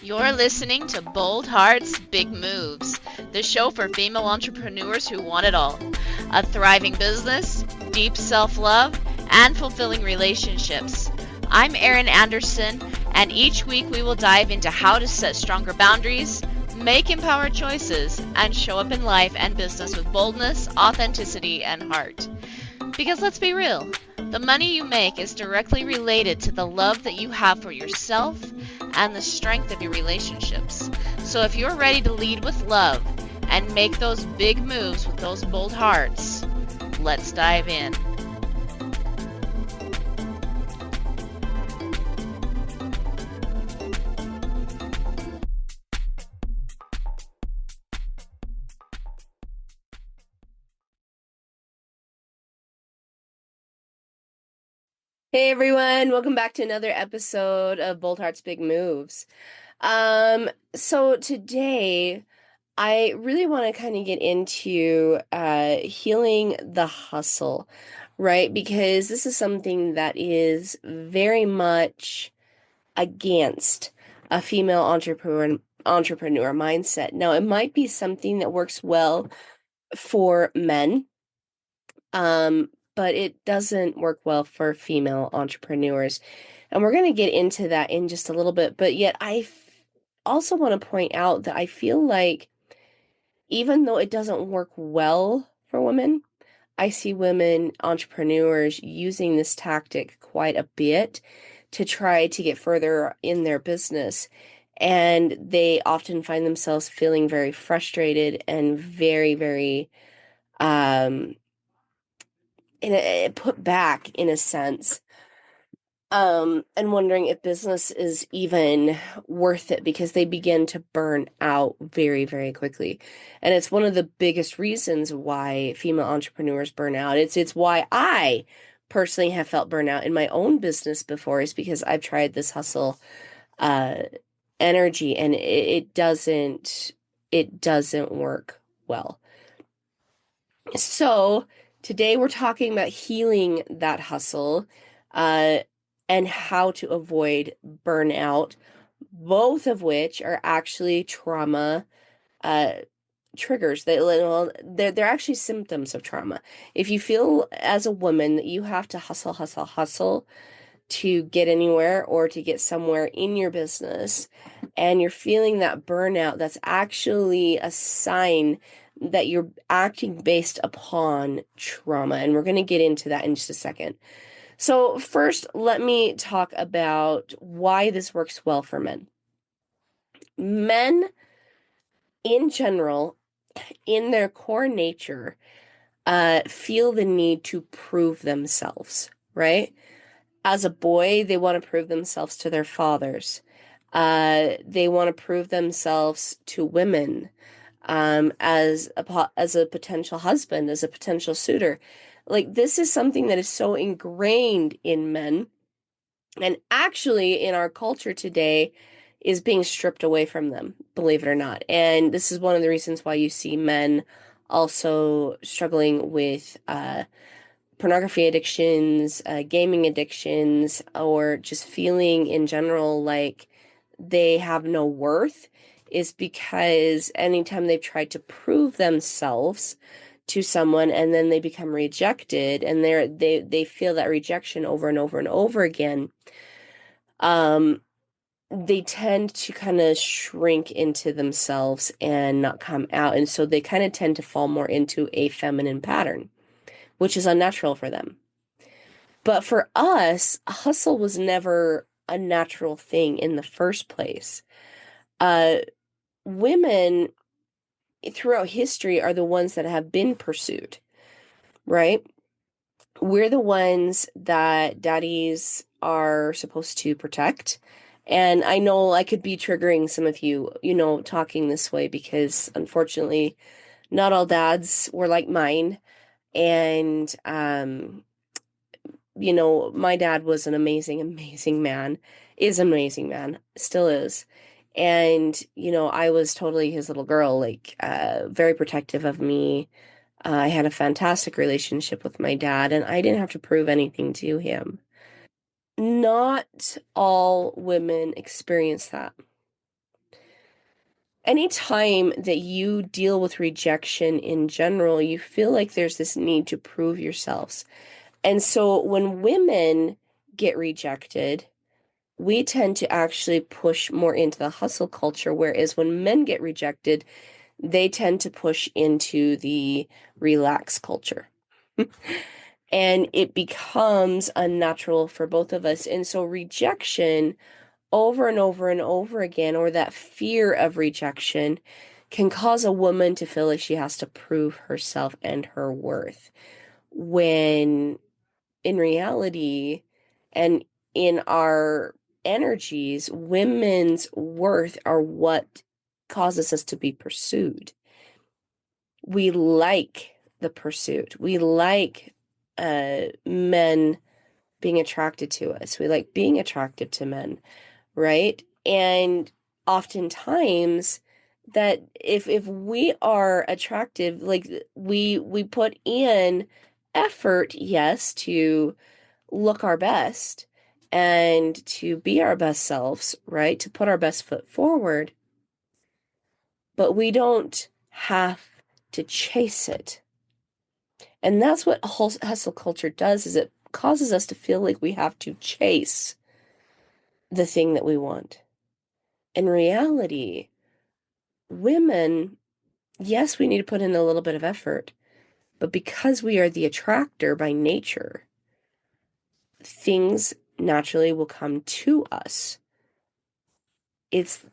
You're listening to Bold Hearts, Big Moves, the show for female entrepreneurs who want it all: a thriving business, deep self love, and fulfilling relationships. I'm Erin Anderson, and each week we will dive into how to set stronger boundaries, make empowered choices, and show up in life and business with boldness, authenticity, and heart. Because let's be real, the money you make is directly related to the love that you have for yourself and the strength of your relationships. So if you're ready to lead with love and make those big moves with those bold hearts, let's dive in. Hey everyone, welcome back to another episode of Bold Hearts Big Moves. So today I really want to kind of get into healing the hustle, right? Because this is something that is very much against a female entrepreneur mindset. Now, it might be something that works well for men, but it doesn't work well for female entrepreneurs. And we're going to get into that in just a little bit. But yet, also want to point out that I feel like even though it doesn't work well for women, I see women entrepreneurs using this tactic quite a bit to try to get further in their business. And they often find themselves feeling very frustrated and very, very put back in a sense, and wondering if business is even worth it because they begin to burn out very, very quickly. And it's one of the biggest reasons why female entrepreneurs burn out. It's why I personally have felt burnout in my own business before, is because I've tried this hustle uh energy, and it doesn't work well. So today we're talking about healing that hustle, uh, and how to avoid burnout, both of which are actually trauma uh, triggers. They're actually symptoms of trauma. If you feel as a woman that you have to hustle, hustle, hustle to get anywhere or to get somewhere in your business, and you're feeling that burnout, that's actually a sign that you're acting based upon trauma. And we're going to get into that in just a second. So first, let me talk about why this works well for men. Men in general, in their core nature, feel the need to prove themselves, right? As a boy, they want to prove themselves to their fathers. They want to prove themselves to women, as a potential husband, as a potential suitor. Like, this is something that is so ingrained in men, and actually in our culture today is being stripped away from them, believe it or not. And this is one of the reasons why you see men also struggling with pornography addictions, gaming addictions, or just feeling in general like they have no worth, is because anytime they've tried to prove themselves to someone and then they become rejected, and they feel that rejection over and over and over again, they tend to kind of shrink into themselves and not come out. And so they kind of tend to fall more into a feminine pattern, which is unnatural for them. But for us, hustle was never a natural thing in the first place. Uh, Women throughout history are the ones that have been pursued, right? We're the ones that daddies are supposed to protect. And I know I could be triggering some of you, talking this way, because unfortunately, not all dads were like mine. And, my dad was an amazing, amazing man, is an amazing man, still is. And, I was totally his little girl, like, very protective of me. I had a fantastic relationship with my dad, and I didn't have to prove anything to him. Not all women experience that. anytime that you deal with rejection in general, you feel like there's this need to prove yourselves. And so when women get rejected, we tend to actually push more into the hustle culture, whereas when men get rejected, they tend to push into the relax culture. And it becomes unnatural for both of us. And so rejection over and over and over again, or that fear of rejection, can cause a woman to feel like she has to prove herself and her worth. When in reality, and in our energies, women's worth are what causes us to be pursued. We like the pursuit. We like men being attracted to us. We like being attracted to men, right? And oftentimes that if we are attractive, like we put in effort, yes, to look our best and to be our best selves, right? To put our best foot forward, but we don't have to chase it. And that's what hustle culture does, is it causes us to feel like we have to chase the thing that we want. In reality, women, yes, we need to put in a little bit of effort, but because we are the attractor by nature, things naturally will come to us. It's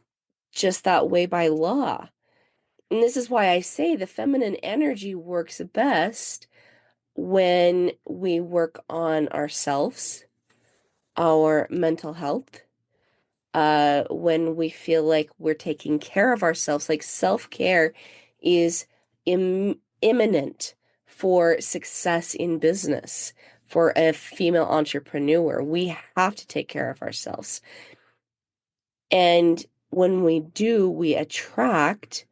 just that way by law. And this is why I say the feminine energy works best when we work on ourselves, our mental health, when we feel like we're taking care of ourselves. Like self-care is imminent for success in business. For a female entrepreneur, we have to take care of ourselves. And when we do, we attract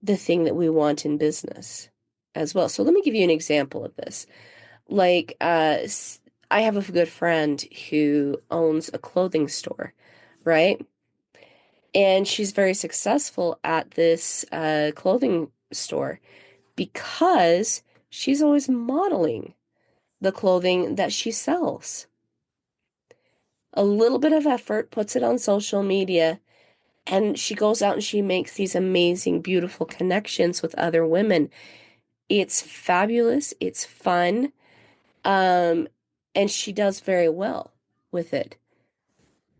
the thing that we want in business as well. So let me give you an example of this. Like, I have a good friend who owns a clothing store, right? And she's very successful at this clothing store because she's always modeling the clothing that she sells. A little bit of effort, puts it on social media, and she goes out and she makes these amazing, beautiful connections with other women. It's fabulous. It's fun. Um, and she does very well with it.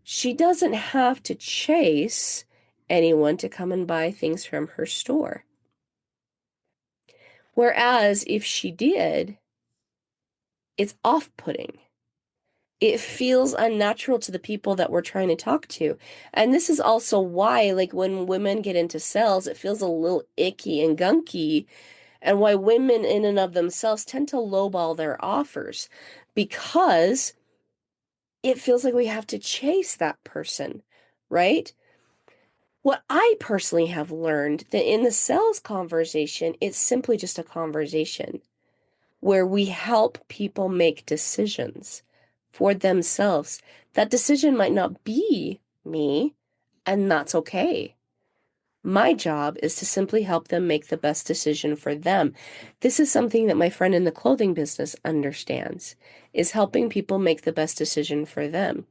She doesn't have to chase anyone to come and buy things from her store. Whereas if she did, it's off-putting. It feels unnatural to the people that we're trying to talk to. And this is also why, like, when women get into sales, it feels a little icky and gunky, and why women in and of themselves tend to lowball their offers, because it feels like we have to chase that person, right? What I personally have learned that in the sales conversation, it's simply just a conversation where we help people make decisions for themselves. That decision might not be me, and that's okay. My job is to simply help them make the best decision for them. This is something that my friend in the clothing business understands, is helping people make the best decision for them.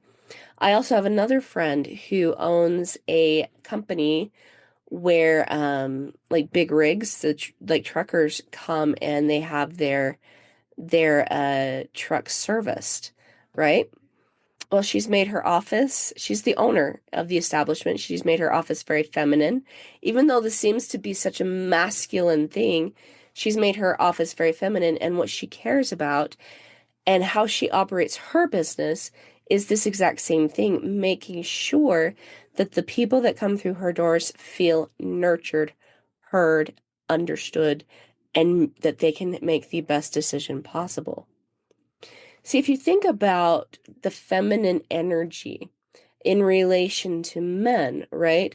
I also have another friend who owns a company where like big rigs, like truckers come and they have their truck serviced, right? Well, she's made her office, she's the owner of the establishment. She's made her office very feminine. Even though this seems to be such a masculine thing, she's made her office very feminine. And what she cares about and how she operates her business is this exact same thing, making sure that the people that come through her doors feel nurtured, heard, understood, and that they can make the best decision possible. See, if you think about the feminine energy in relation to men, right?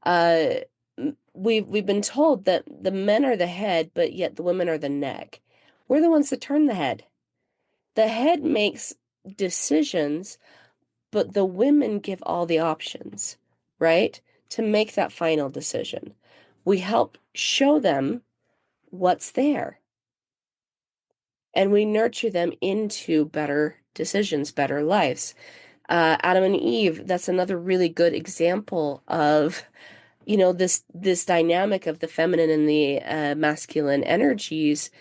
Uh, we've been told that the men are the head, but yet the women are the neck. We're the ones that turn the head. The head makes decisions, but the women give all the options, right? to make that final decision. We help show them what's there. And we nurture them into better decisions, better lives. Adam and Eve, that's another really good example of, this dynamic of the feminine and the masculine energies.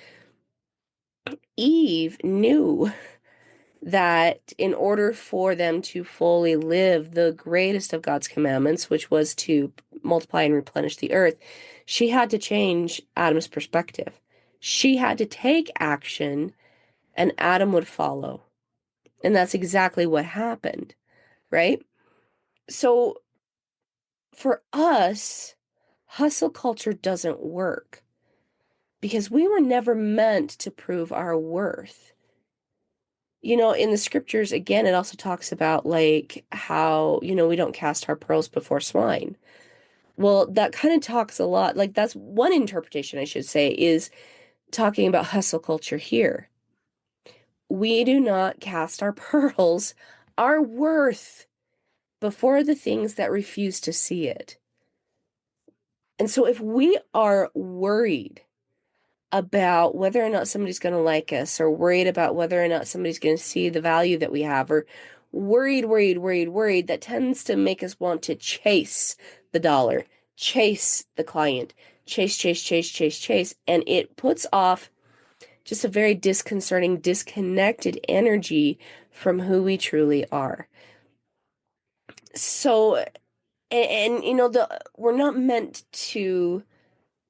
Eve knew that in order for them to fully live the greatest of God's commandments, which was to multiply and replenish the earth, she had to change Adam's perspective. She had to take action, and Adam would follow. And that's exactly what happened, right? So for us, hustle culture doesn't work because we were never meant to prove our worth. In the scriptures, again, it also talks about like how, we don't cast our pearls before swine. Well, that kind of talks a lot. Like that's one interpretation, I should say, is talking about hustle culture here. We do not cast our pearls, our worth, before the things that refuse to see it. And so if we are worried about whether or not somebody's going to like us, or worried about whether or not somebody's going to see the value that we have, or worried, that tends to make us want to chase the dollar, chase the client, chase. And it puts off just a very disconcerting, disconnected energy from who we truly are. So, and we're not meant to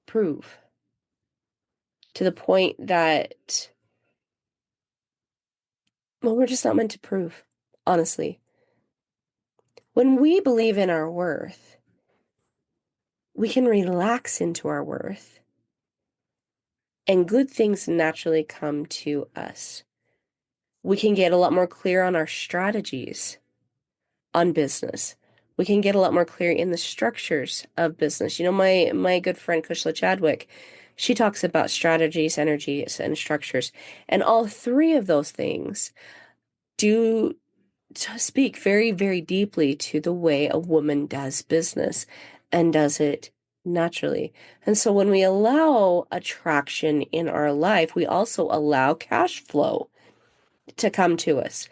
prove to the point that, well, we're just not meant to prove, honestly. When we believe in our worth, we can relax into our worth, and good things naturally come to us. We can get a lot more clear on our strategies on business. We can get a lot more clear in the structures of business. My good friend Kushla Chadwick, she talks about strategies, energies, and structures. And all three of those things do speak very, very deeply to the way a woman does business and does it naturally. And so when we allow attraction in our life, we also allow cash flow to come to us.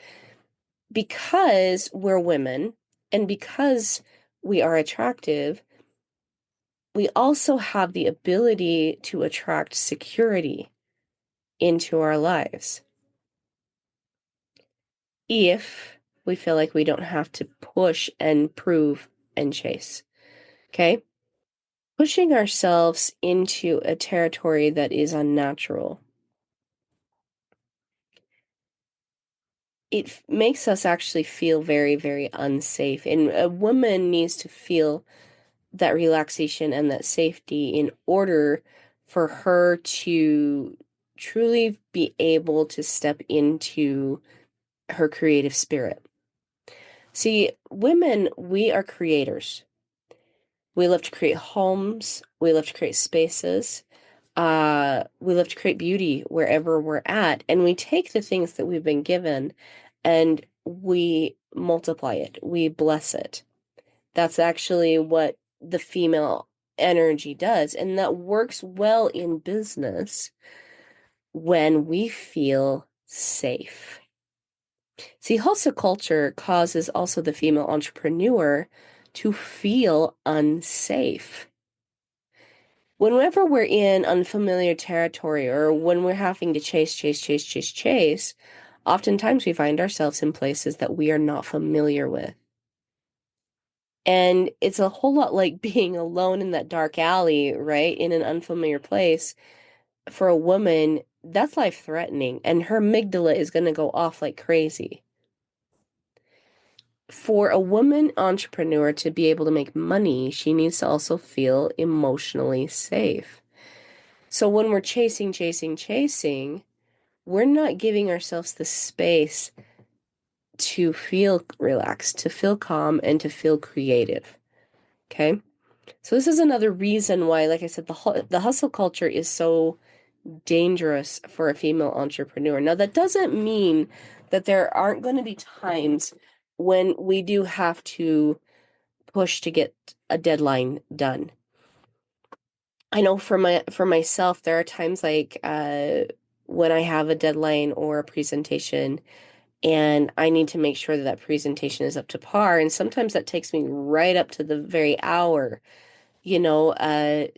Because we're women and because we are attractive, we also have the ability to attract security into our lives. If we feel like we don't have to push and prove and chase. Okay? Pushing ourselves into a territory that is unnatural. It makes us actually feel very, very unsafe. And a woman needs to feel that relaxation and that safety in order for her to truly be able to step into her creative spirit. See, women, we are creators. We love to create homes. We love to create spaces. We love to create beauty wherever we're at. And we take the things that we've been given and we multiply it. We bless it. That's actually what the female energy does. And that works well in business when we feel safe. See, hustle culture causes also the female entrepreneur to feel unsafe. Whenever we're in unfamiliar territory or when we're having to chase, oftentimes we find ourselves in places that we are not familiar with. And it's a whole lot like being alone in that dark alley, right? In an unfamiliar place. For a woman, that's life-threatening, and her amygdala is going to go off like crazy. For a woman entrepreneur to be able to make money, she needs to also feel emotionally safe. So when we're chasing, we're not giving ourselves the space to feel relaxed, to feel calm, and to feel creative. Okay? So this is another reason why, like I said, the hustle culture is so dangerous for a female entrepreneur. Now, that doesn't mean that there aren't going to be times when we do have to push to get a deadline done. I know for myself, there are times like when I have a deadline or a presentation, and I need to make sure that that presentation is up to par. And sometimes that takes me right up to the very hour,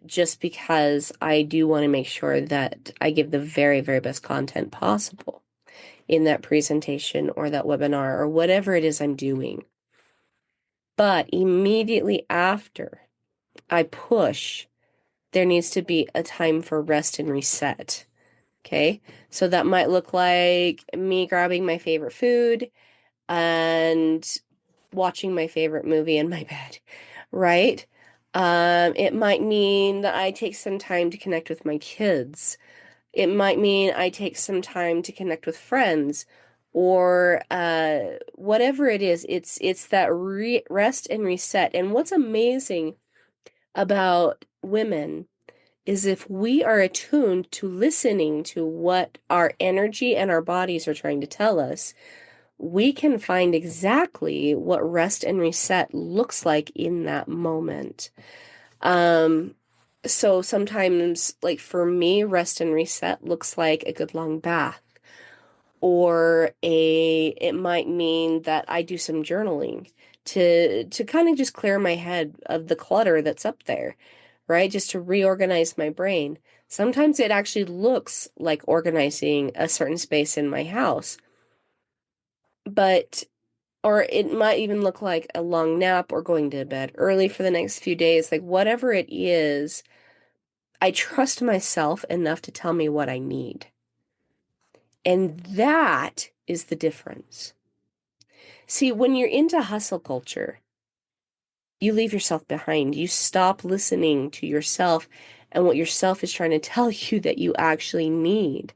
just because I do want to make sure that I give the very, very best content possible in that presentation or that webinar or whatever it is I'm doing. But immediately after I push, there needs to be a time for rest and reset. Okay. So that might look like me grabbing my favorite food and watching my favorite movie in my bed, right? It might mean that I take some time to connect with my kids. It might mean I take some time to connect with friends, or whatever it is. It's that rest and reset. And what's amazing about women is if we are attuned to listening to what our energy and our bodies are trying to tell us, we can find exactly what rest and reset looks like in that moment. So sometimes, like for me, rest and reset looks like a good long bath, or it might mean that I do some journaling to kind of just clear my head of the clutter that's up there, right? Just to reorganize my brain. Sometimes it actually looks like organizing a certain space in my house, but or it might even look like a long nap or going to bed early for the next few days. Like whatever it is, I trust myself enough to tell me what I need. And that is the difference. See, when you're into hustle culture, you leave yourself behind. You stop listening to yourself and what yourself is trying to tell you that you actually need.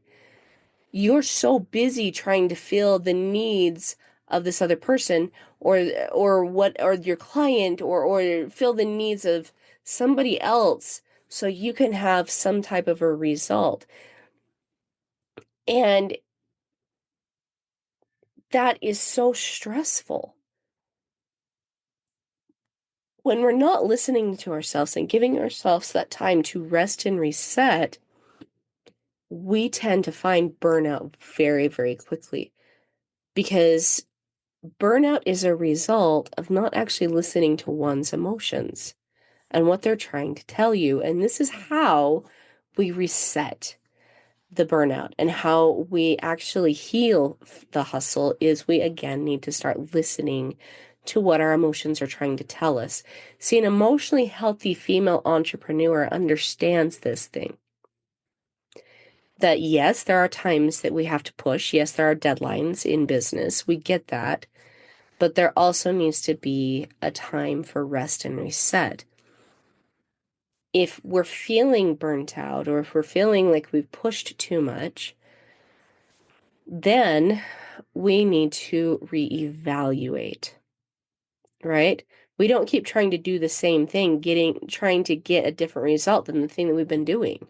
You're so busy trying to fill the needs of this other person, or what, or your client, or fill the needs of somebody else so you can have some type of a result. And that is so stressful. When we're not listening to ourselves and giving ourselves that time to rest and reset, we tend to find burnout very, very quickly, because burnout is a result of not actually listening to one's emotions and what they're trying to tell you. And this is how we reset the burnout, and how we actually heal the hustle is we again need to start listening to what our emotions are trying to tell us. See, an emotionally healthy female entrepreneur understands this thing. That yes, there are times that we have to push. Yes, there are deadlines in business. We get that. But there also needs to be a time for rest and reset. If we're feeling burnt out, or if we're feeling like we've pushed too much, then we need to reevaluate, right? We don't keep trying to do the same thing, trying to get a different result than the thing that we've been doing.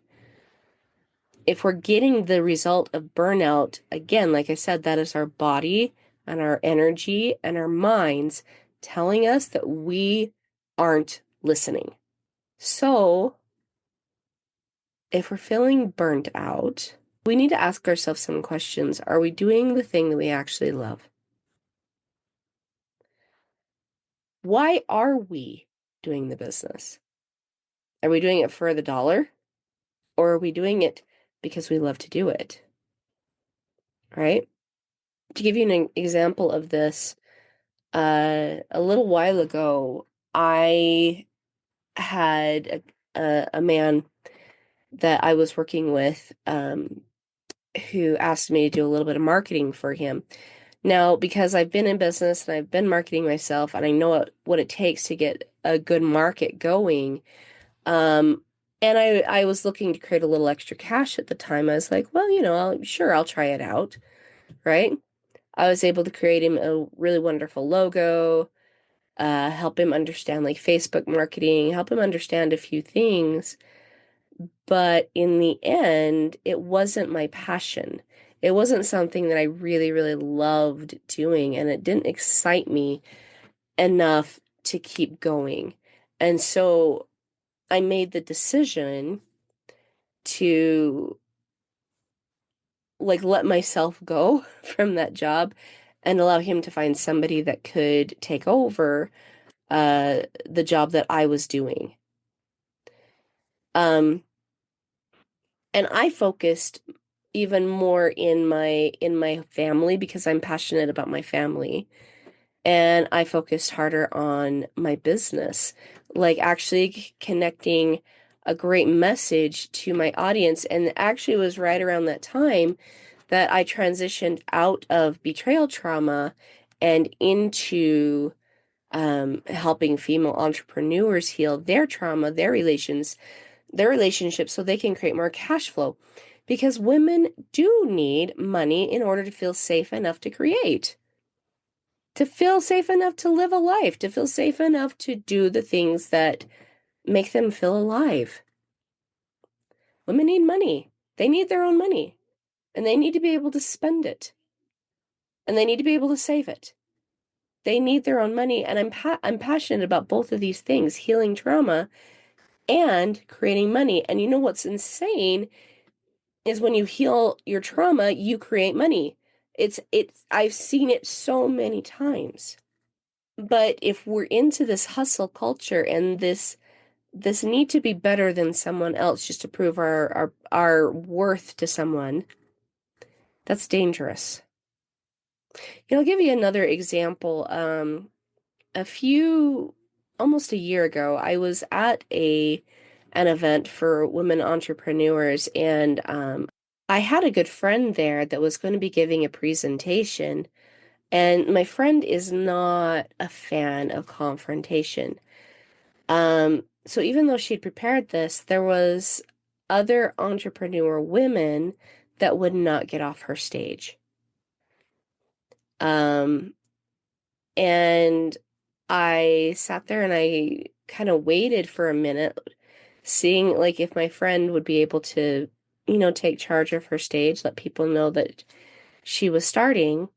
If we're getting the result of burnout, again, like I said, that is our body and our energy and our minds telling us that we aren't listening. So, if we're feeling burnt out, we need to ask ourselves some questions. Are we doing the thing that we actually love? Why are we doing the business? Are we doing it for the dollar? Or are we doing it because we love to do it? Right? To give you an example of this, a little while ago, I had a man that I was working with who asked me to do a little bit of marketing for him. Now, because I've been in business and I've been marketing myself, and I know what it takes to get a good market going, and I was looking to create a little extra cash at the time. I was like, well, I'll try it out, right? I was able to create him a really wonderful logo, help him understand like Facebook marketing, help him understand a few things. But in the end, it wasn't my passion. It wasn't something that I really, really loved doing, and it didn't excite me enough to keep going. And so I made the decision to like let myself go from that job and allow him to find somebody that could take over the job that I was doing. Um, and I focused even more in my family because I'm passionate about my family. And I focused harder on my business, like actually connecting a great message to my audience. And actually, it was right around that time that I transitioned out of betrayal trauma and into helping female entrepreneurs heal their trauma, their relationships, so they can create more cash flow. Because women do need money in order to feel safe enough to create, to feel safe enough to live a life, to feel safe enough to do the things that make them feel alive. Women need money. They need their own money, and they need to be able to spend it, and they need to be able to save it. They need their own money, and I'm passionate about both of these things, healing trauma and creating money. And you know what's insane is when you heal your trauma, you create money. It's I've seen it so many times. But if we're into this hustle culture and this need to be better than someone else just to prove our worth to someone, that's dangerous. I'll give you another example. A few almost a year ago, I was at an event for women entrepreneurs, and I had a good friend there that was going to be giving a presentation, and my friend is not a fan of confrontation. So even though she'd prepared this, there was other entrepreneur women that would not get off her stage. Um, and I sat there and I kind of waited for a minute, seeing like if my friend would be able to, take charge of her stage, let people know that she was starting.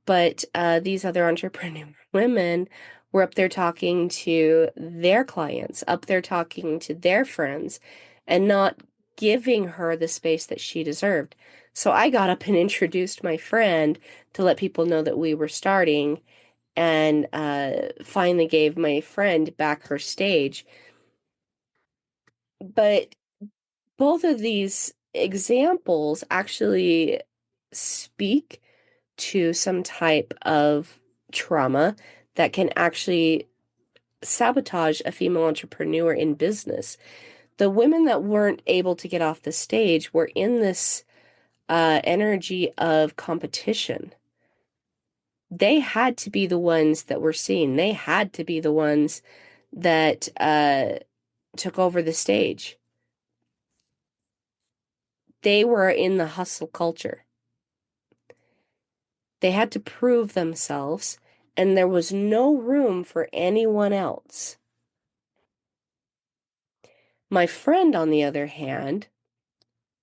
But these other entrepreneur women were up there talking to their clients, up there talking to their friends, and not giving her the space that she deserved. So I got up and introduced my friend to let people know that we were starting, and finally gave my friend back her stage. But both of these examples actually speak to some type of trauma that can actually sabotage a female entrepreneur in business. The women that weren't able to get off the stage were in this energy of competition. They had to be the ones that were seen. They had to be the ones that took over the stage. They were in the hustle culture. They had to prove themselves, and there was no room for anyone else. My friend, on the other hand,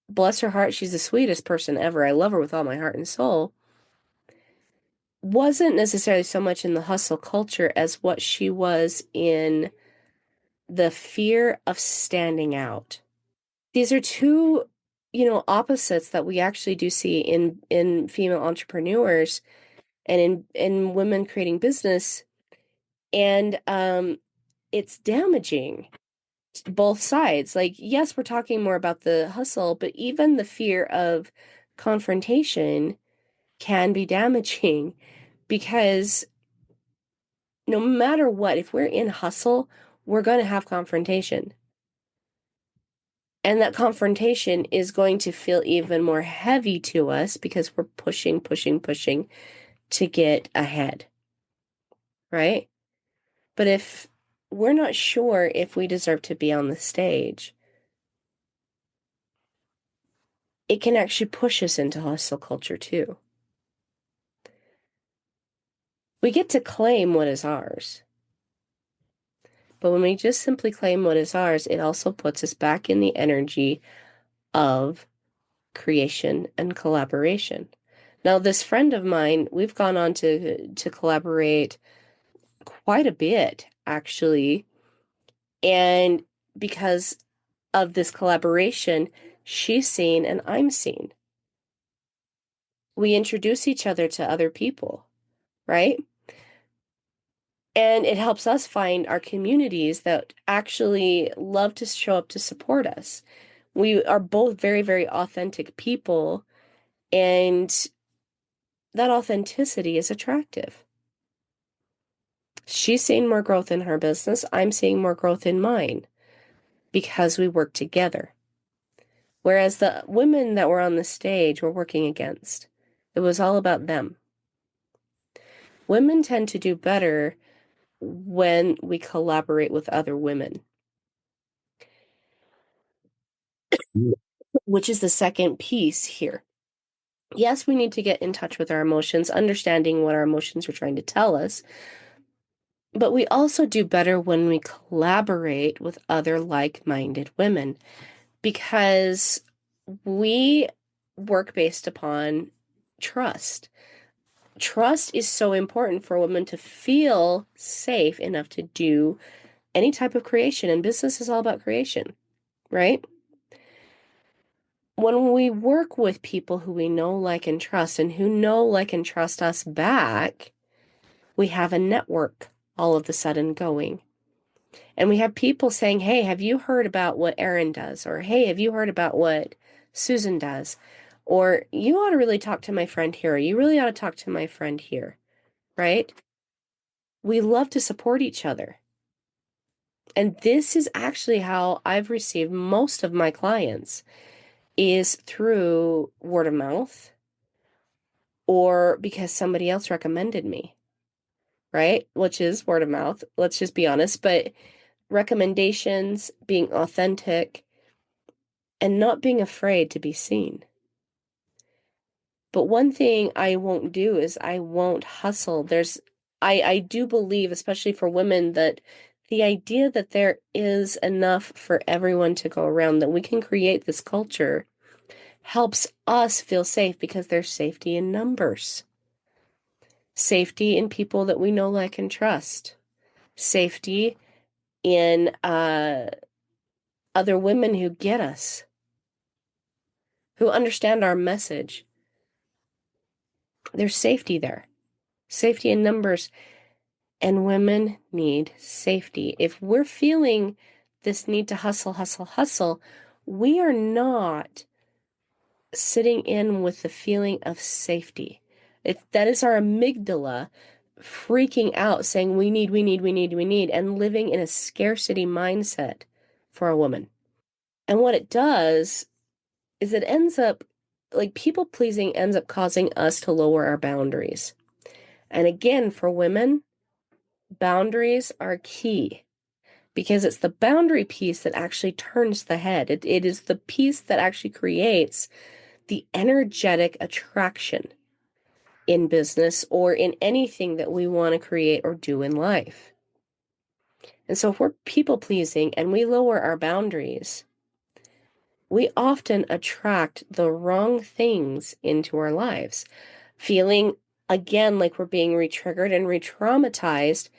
bless her heart, she's the sweetest person ever. I love her with all my heart and soul. Wasn't necessarily so much in the hustle culture as what she was in the fear of standing out. These are two, opposites that we actually do see in female entrepreneurs and in women creating business. And it's damaging to both sides. Like, yes, we're talking more about the hustle, but even the fear of confrontation can be damaging because no matter what, if we're in hustle, we're going to have confrontation. And that confrontation is going to feel even more heavy to us because we're pushing, pushing, pushing to get ahead, right? But if we're not sure if we deserve to be on the stage, it can actually push us into hustle culture too. We get to claim what is ours. But when we just simply claim what is ours, it also puts us back in the energy of creation and collaboration. Now, this friend of mine, we've gone on to collaborate quite a bit, actually. And because of this collaboration, she's seen and I'm seen. We introduce each other to other people, right? And it helps us find our communities that actually love to show up to support us. We are both very, very authentic people, and that authenticity is attractive. She's seeing more growth in her business. I'm seeing more growth in mine because we work together. Whereas the women that were on the stage were working against. It was all about them. Women tend to do better when we collaborate with other women, which is the second piece here. Yes, we need to get in touch with our emotions, understanding what our emotions are trying to tell us, but we also do better when we collaborate with other like-minded women because we work based upon trust. Trust is so important for women to feel safe enough to do any type of creation, and business is all about creation, right? When we work with people who we know, like, and trust, and who know, like, and trust us back, we have a network all of a sudden going. And we have people saying, hey, have you heard about what Erin does? Or, hey, have you heard about what Susan does? Or, you ought to really talk to my friend here. Or, you really ought to talk to my friend here, right? We love to support each other. And this is actually how I've received most of my clients is through word of mouth or because somebody else recommended me, right? Which is word of mouth. Let's just be honest. But recommendations, being authentic, and not being afraid to be seen. But one thing I won't do is I won't hustle. I do believe, especially for women, that the idea that there is enough for everyone to go around, that we can create this culture, helps us feel safe because there's safety in numbers. Safety in people that we know, like, and trust. Safety in other women who get us, who understand our message. There's safety there. Safety in numbers. And women need safety. If we're feeling this need to hustle, hustle, hustle, we are not sitting in with the feeling of safety. That is our amygdala freaking out, saying we need, and living in a scarcity mindset for a woman. And what it does is it ends up, like, people pleasing ends up causing us to lower our boundaries. And again, for women, boundaries are key because it's the boundary piece that actually turns the head. It is the piece that actually creates the energetic attraction in business or in anything that we want to create or do in life. And so if we're people pleasing and we lower our boundaries, we often attract the wrong things into our lives, feeling again like we're being re-triggered and re-traumatized,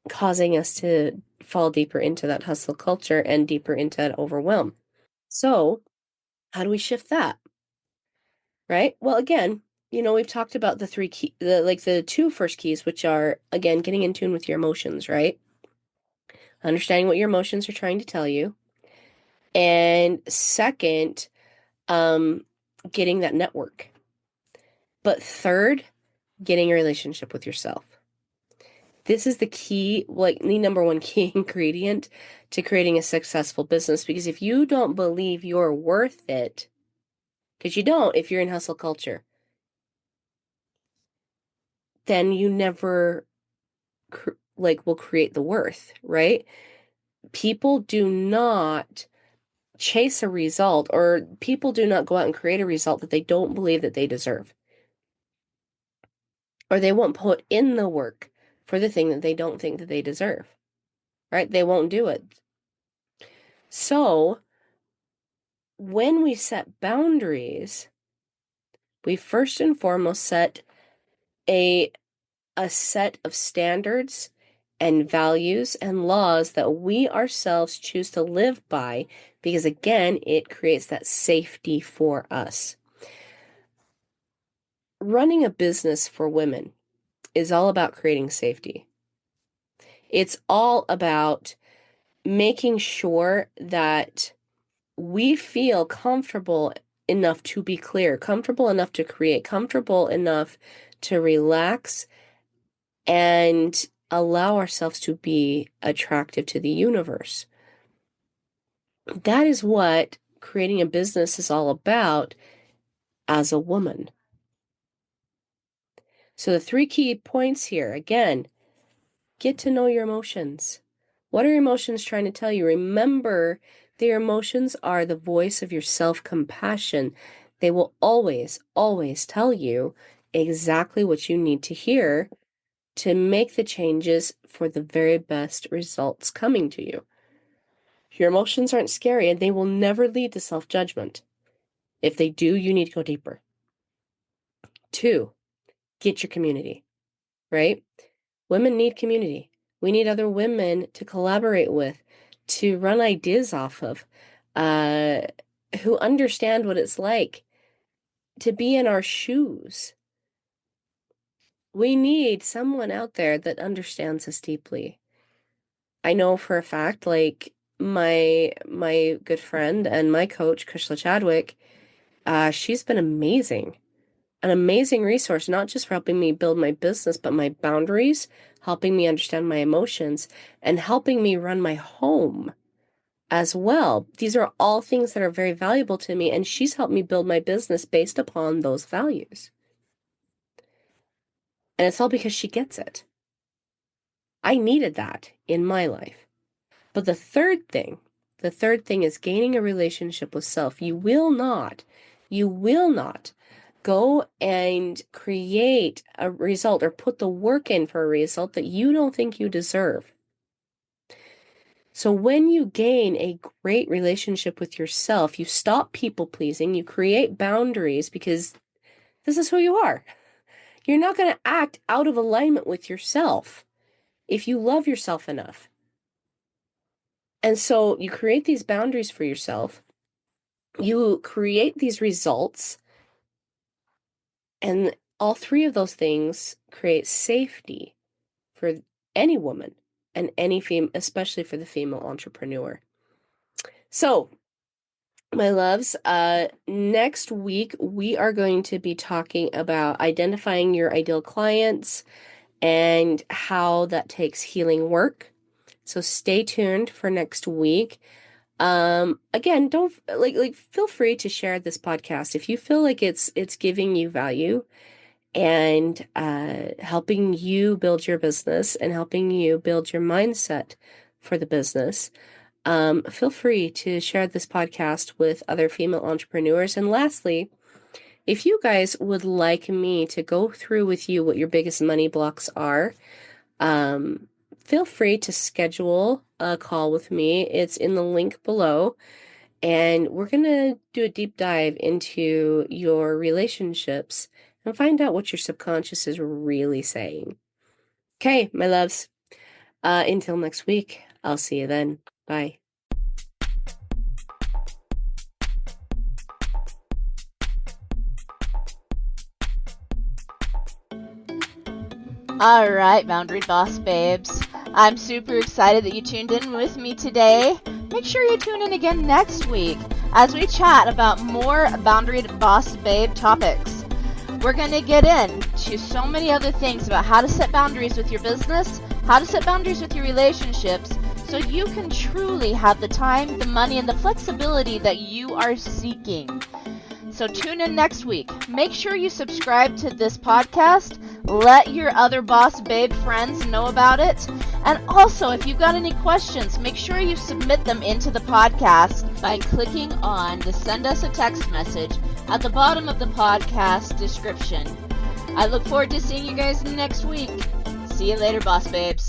causing us to fall deeper into that hustle culture and deeper into that overwhelm. So, how do we shift that? Right? Well, again, we've talked about the two first keys, which are, again, getting in tune with your emotions, right? Understanding what your emotions are trying to tell you. And second, getting that network. But third, getting a relationship with yourself. This is the key, like the number one key ingredient to creating a successful business. Because if you don't believe you're worth it, because you don't if you're in hustle culture, then you never will create the worth, right? People do not chase a result, or people do not go out and create a result that they don't believe that they deserve. Or they won't put in the work for the thing that they don't think that they deserve, right? They won't do it. So when we set boundaries, we first and foremost set a set of standards and values and laws that we ourselves choose to live by, because again, it creates that safety for us. Running a business for women is all about creating safety. It's all about making sure that we feel comfortable enough to be clear, comfortable enough to create, comfortable enough to relax and allow ourselves to be attractive to the universe. That is what creating a business is all about as a woman. So the 3 key points here, again, get to know your emotions. What are your emotions trying to tell you? Remember, their emotions are the voice of your self-compassion. They will always, always tell you exactly what you need to hear to make the changes for the very best results coming to you. Your emotions aren't scary, and they will never lead to self-judgment. If they do, you need to go deeper. 2, get your community, right? Women need community. We need other women to collaborate with, to run ideas off of, who understand what it's like to be in our shoes. We need someone out there that understands us deeply. I know for a fact, like my good friend and my coach, Kushla Chadwick, she's been amazing. An amazing resource, not just for helping me build my business, but my boundaries, helping me understand my emotions, and helping me run my home as well. These are all things that are very valuable to me, and she's helped me build my business based upon those values. And it's all because she gets it. I needed that in my life. But the third thing is gaining a relationship with self. You will not go and create a result or put the work in for a result that you don't think you deserve. So when you gain a great relationship with yourself, you stop people pleasing, you create boundaries, because this is who you are. You're not going to act out of alignment with yourself if you love yourself enough. And so you create these boundaries for yourself, you create these results, and all 3 of those things create safety for any woman and any female, especially for the female entrepreneur. So, my loves, next week we are going to be talking about identifying your ideal clients and how that takes healing work. So stay tuned for next week. Again, don't feel free to share this podcast if you feel like it's giving you value and helping you build your business and helping you build your mindset for the business. Feel free to share this podcast with other female entrepreneurs. And lastly, if you guys would like me to go through with you what your biggest money blocks are, feel free to schedule a call with me. It's in the link below. And we're going to do a deep dive into your relationships and find out what your subconscious is really saying. Okay, my loves. Until next week, I'll see you then. Bye. All right, Boundary Boss babes. I'm super excited that you tuned in with me today. Make sure you tune in again next week as we chat about more Boundary Boss babe topics. We're going to get into so many other things about how to set boundaries with your business, how to set boundaries with your relationships, so you can truly have the time, the money, and the flexibility that you are seeking. So tune in next week. Make sure you subscribe to this podcast. Let your other boss babe friends know about it. And also, if you've got any questions, make sure you submit them into the podcast by clicking on the send us a text message at the bottom of the podcast description. I look forward to seeing you guys next week. See you later, boss babes.